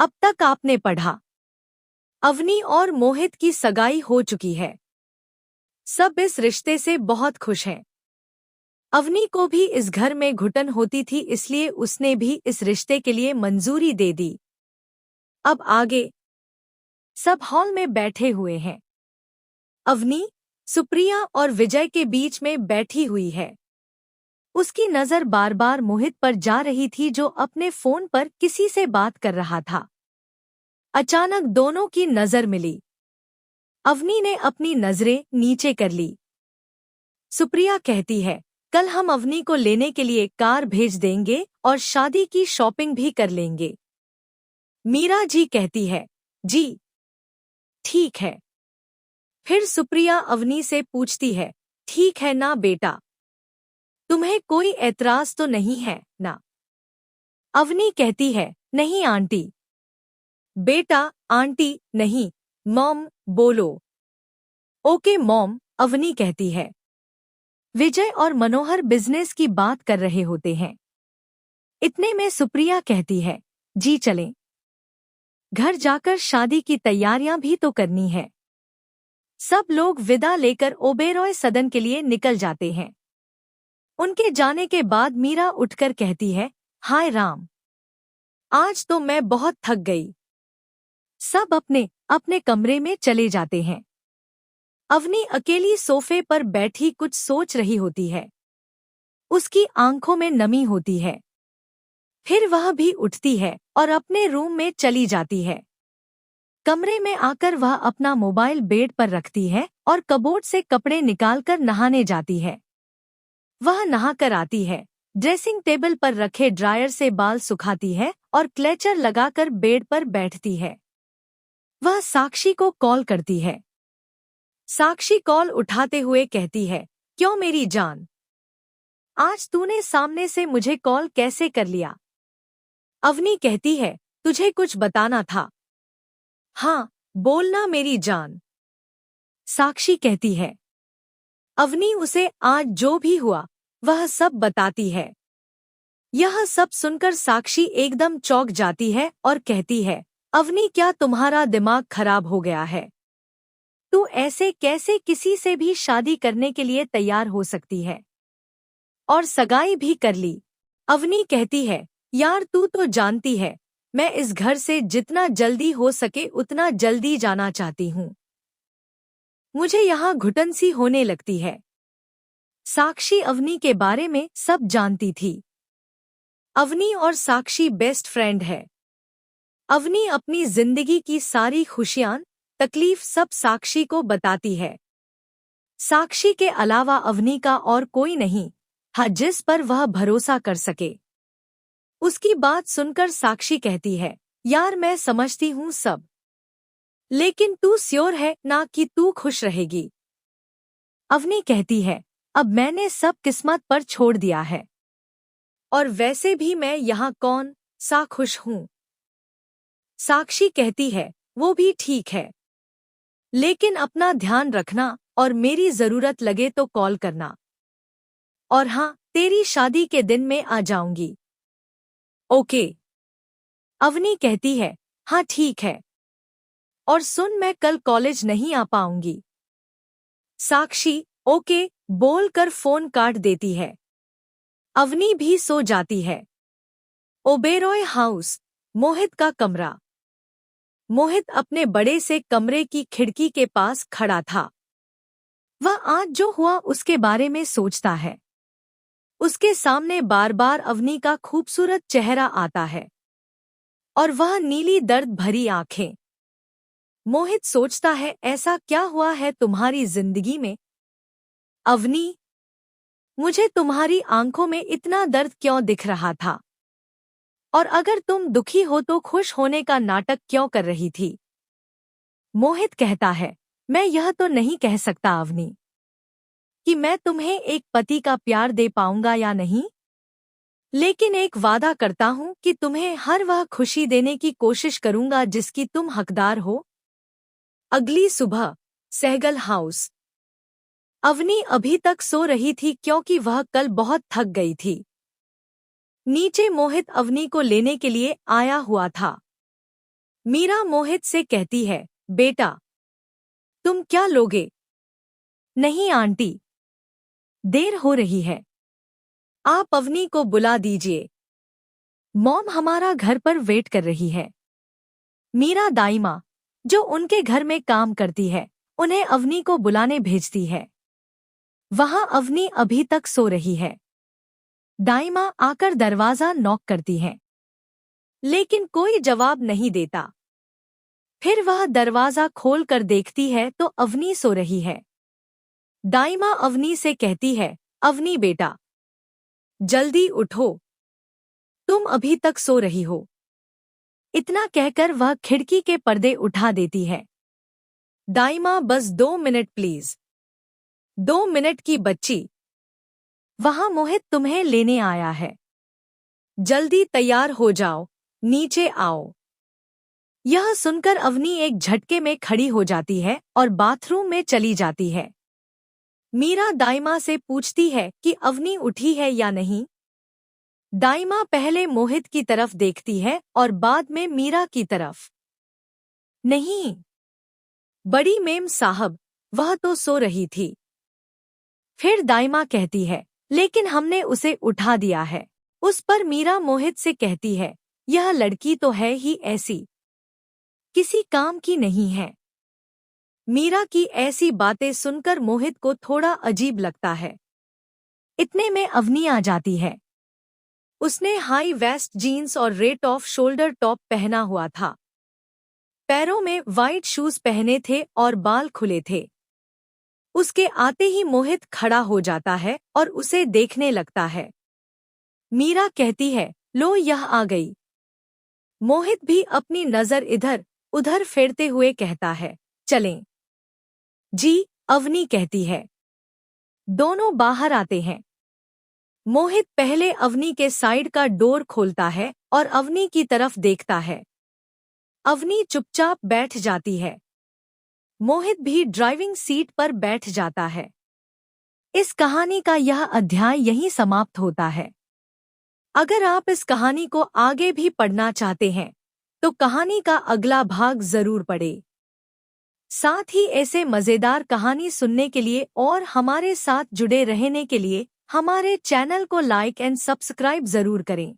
अब तक आपने पढ़ा, अवनी और मोहित की सगाई हो चुकी है। सब इस रिश्ते से बहुत खुश हैं। अवनी को भी इस घर में घुटन होती थी, इसलिए उसने भी इस रिश्ते के लिए मंजूरी दे दी। अब आगे सब हॉल में बैठे हुए हैं। अवनी, सुप्रिया और विजय के बीच में बैठी हुई है। उसकी नजर बार बार मोहित पर जा रही थी, जो अपने फोन पर किसी से बात कर रहा था। अचानक दोनों की नजर मिली। अवनी ने अपनी नजरें नीचे कर ली। सुप्रिया कहती है, कल हम अवनी को लेने के लिए कार भेज देंगे और शादी की शॉपिंग भी कर लेंगे। मीरा जी कहती है, जी ठीक है। फिर सुप्रिया अवनी से पूछती है, ठीक है ना बेटा, तुम्हें कोई ऐतराज तो नहीं है ना? अवनी कहती है, नहीं आंटी। बेटा आंटी नहीं, मॉम बोलो। ओके मॉम, अवनी कहती है। विजय और मनोहर बिजनेस की बात कर रहे होते हैं। इतने में सुप्रिया कहती है, जी चलें। घर जाकर शादी की तैयारियां भी तो करनी है। सब लोग विदा लेकर ओबेरॉय सदन के लिए निकल जाते हैं। उनके जाने के बाद मीरा उठकर कहती है, हाय राम, आज तो मैं बहुत थक गई। सब अपने अपने कमरे में चले जाते हैं। अवनी अकेली सोफे पर बैठी कुछ सोच रही होती है। उसकी आंखों में नमी होती है। फिर वह भी उठती है और अपने रूम में चली जाती है। कमरे में आकर वह अपना मोबाइल बेड पर रखती है और कबोर्ड से कपड़े निकालकर नहाने जाती है। वह नहाकर आती है, ड्रेसिंग टेबल पर रखे ड्रायर से बाल सुखाती है और क्लेचर लगाकर बेड पर बैठती है। वह साक्षी को कॉल करती है। साक्षी कॉल उठाते हुए कहती है, क्यों मेरी जान, आज तूने सामने से मुझे कॉल कैसे कर लिया? अवनी कहती है, तुझे कुछ बताना था। हाँ बोलना मेरी जान, साक्षी कहती है। अवनी उसे आज जो भी हुआ वह सब बताती है। यह सब सुनकर साक्षी एकदम चौंक जाती है और कहती है, अवनी क्या तुम्हारा दिमाग खराब हो गया है? तू ऐसे कैसे किसी से भी शादी करने के लिए तैयार हो सकती है और सगाई भी कर ली? अवनी कहती है, यार तू तो जानती है मैं इस घर से जितना जल्दी हो सके उतना जल्दी जाना चाहती हूँ। मुझे यहाँ घुटन सी होने लगती है। साक्षी अवनी के बारे में सब जानती थी। अवनी और साक्षी बेस्ट फ्रेंड है। अवनी अपनी जिंदगी की सारी खुशियां तकलीफ सब साक्षी को बताती है। साक्षी के अलावा अवनी का और कोई नहीं है जिस पर वह भरोसा कर सके। उसकी बात सुनकर साक्षी कहती है, यार मैं समझती हूँ सब, लेकिन तू श्योर है ना कि तू खुश रहेगी? अवनी कहती है, अब मैंने सब किस्मत पर छोड़ दिया है और वैसे भी मैं यहाँ कौन सा खुश हूँ। साक्षी कहती है, वो भी ठीक है, लेकिन अपना ध्यान रखना और मेरी जरूरत लगे तो कॉल करना। और हाँ, तेरी शादी के दिन में आ जाऊंगी। ओके। अवनी कहती है, हाँ ठीक है, और सुन मैं कल कॉलेज नहीं आ पाऊंगी। साक्षी ओके बोलकर फोन काट देती है। अवनी भी सो जाती है। ओबेरॉय हाउस, मोहित का कमरा। मोहित अपने बड़े से कमरे की खिड़की के पास खड़ा था। वह आज जो हुआ उसके बारे में सोचता है। उसके सामने बार बार अवनी का खूबसूरत चेहरा आता है और वह नीली दर्द भरी आंखें। मोहित सोचता है, ऐसा क्या हुआ है तुम्हारी जिंदगी में अवनी? मुझे तुम्हारी आंखों में इतना दर्द क्यों दिख रहा था? और अगर तुम दुखी हो तो खुश होने का नाटक क्यों कर रही थी? मोहित कहता है, मैं यह तो नहीं कह सकता अवनी कि मैं तुम्हें एक पति का प्यार दे पाऊंगा या नहीं, लेकिन एक वादा करता हूं कि तुम्हें हर वह खुशी देने की कोशिश करूंगा जिसकी तुम हकदार हो। अगली सुबह, सहगल हाउस। अवनी अभी तक सो रही थी क्योंकि वह कल बहुत थक गई थी। नीचे मोहित अवनी को लेने के लिए आया हुआ था। मीरा मोहित से कहती है, बेटा तुम क्या लोगे? नहीं आंटी, देर हो रही है, आप अवनी को बुला दीजिए, मॉम हमारा घर पर वेट कर रही है। मीरा दाई माँ, जो उनके घर में काम करती है, उन्हें अवनी को बुलाने भेजती है। वहां अवनी अभी तक सो रही है। दाई माँ आकर दरवाजा नॉक करती है, लेकिन कोई जवाब नहीं देता। फिर वह दरवाजा खोल कर देखती है तो अवनी सो रही है। दाई माँ अवनी से कहती है, अवनी बेटा जल्दी उठो, तुम अभी तक सो रही हो। इतना कहकर वह खिड़की के पर्दे उठा देती है। दाई माँ बस 2 मिनट प्लीज। 2 मिनट की बच्ची, वहां मोहित तुम्हें लेने आया है, जल्दी तैयार हो जाओ, नीचे आओ। यह सुनकर अवनी एक झटके में खड़ी हो जाती है और बाथरूम में चली जाती है। मीरा दाइमा से पूछती है कि अवनी उठी है या नहीं। दाइमा पहले मोहित की तरफ देखती है और बाद में मीरा की तरफ। नहीं बड़ी मेम साहब, वह तो सो रही थी। फिर दाइमा कहती है, लेकिन हमने उसे उठा दिया है। उस पर मीरा मोहित से कहती है, यह लड़की तो है ही ऐसी, किसी काम की नहीं है। मीरा की ऐसी बातें सुनकर मोहित को थोड़ा अजीब लगता है। इतने में अवनी आ जाती है। उसने हाई वेस्ट जीन्स और रेट ऑफ शोल्डर टॉप पहना हुआ था। पैरों में वाइट शूज पहने थे और बाल खुले थे। उसके आते ही मोहित खड़ा हो जाता है और उसे देखने लगता है। मीरा कहती है, लो यह आ गई। मोहित भी अपनी नजर इधर उधर फेरते हुए कहता है, चलें। जी, अवनी कहती है। दोनों बाहर आते हैं। मोहित पहले अवनी के साइड का डोर खोलता है और अवनी की तरफ देखता है। अवनी चुपचाप बैठ जाती है। मोहित भी ड्राइविंग सीट पर बैठ जाता है। इस कहानी का यह अध्याय यहीं समाप्त होता है। अगर आप इस कहानी को आगे भी पढ़ना चाहते हैं तो कहानी का अगला भाग जरूर पढ़ें। साथ ही ऐसे मजेदार कहानी सुनने के लिए और हमारे साथ जुड़े रहने के लिए हमारे चैनल को लाइक एंड सब्सक्राइब जरूर करें।